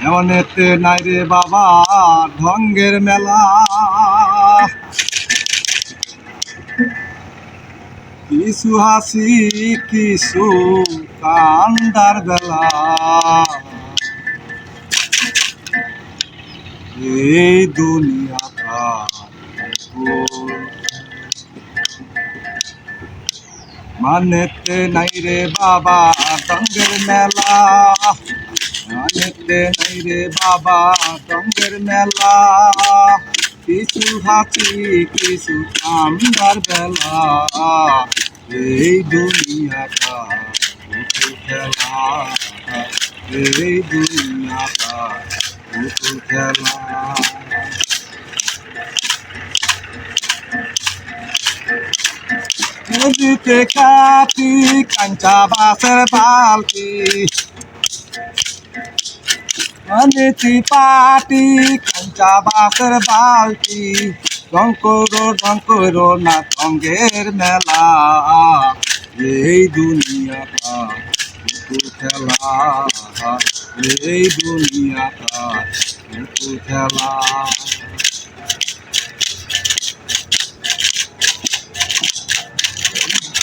এমনেতে নাই রে বাবা ঢঙ্গের মেলা, কিছু হাসি কিছু কান্দার বেলা। এই দুনিয়াটা মানেতে নাই রে বাবা ঢঙ্গের মেলা, মানেতে নাই রে বাবা ঢঙ্গের মেলা, কিছু হাসি কিছু কান্দার বেলা। এই দুনিয়াটা পুতুল খেলা, এই দুনিয়াটা পুতুল খেলা। নদীতে কাটি কাঞ্চা বাসের বালতি, নদীতে পাটি কাঞ্চা বাসের বালতি, ঢং করো না ঢঙ্গের মেলা। এই দুনিয়াটা পুতুল খেলা, এই দুনিয়াটা পুতুল খেলা।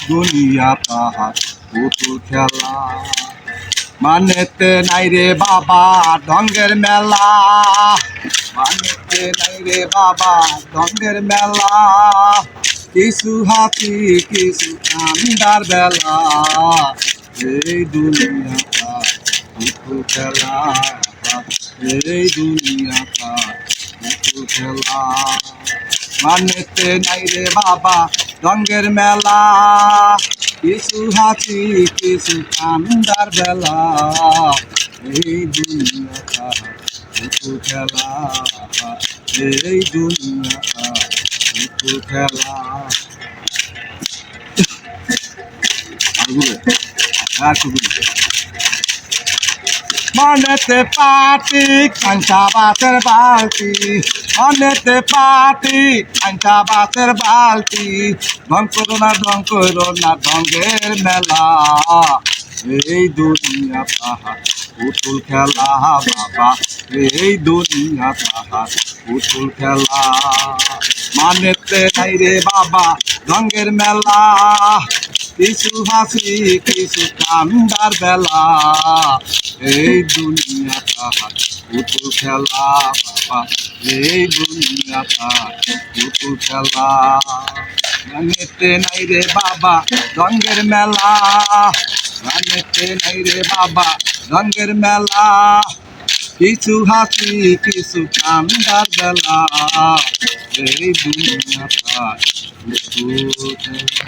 দুনিয়াটা পুতুল খেলা, মানেতে নাই রে বাবা ঢঙ্গের মেলা, মানেতে নাই রে বাবা ঢঙ্গের মেলা, কিছু হাসি কিছু কান্দার বেলা। এই দুনিয়াটা পুতুল খেলা, এই দুনিয়াটা পুতুল খেলা, মানেতে নাই রে বাবা ঢঙ্গের মেলা, কিছু হাসি কিছু কান্দার বেলা। এই দুনিয়াটা পুতুল খেলা, এই দুনিয়াটা পুতুল খেলা। মানেতে পাটি কাঞ্চা বাসের বালতি, মানেতে পাটি কাঞ্চা বাসের বালতি, ঢং করো না ঢঙ্গের মেলা। এই দুনিয়াটা পুতুল খেলা বাবা, এই দুনিয়াটা পুতুল খেলা, মানেতে নাই রে বাবা ঢঙ্গের মেলা, কিছু হাসি কিছু কান্দার বেলা। এই দুনিয়াটা পুতুল খেলা বাবা, এই দুনিয়াটা পুতুল খেলা, মানেতে নাই রে বাবা ঢঙ্গের মেলা, মানেতে নাই রে বাবা ঢঙ্গের মেলা, কিছু হাসি কিছু কান্দার বেলা। এই দুনিয়াটা পুতুল খেলা।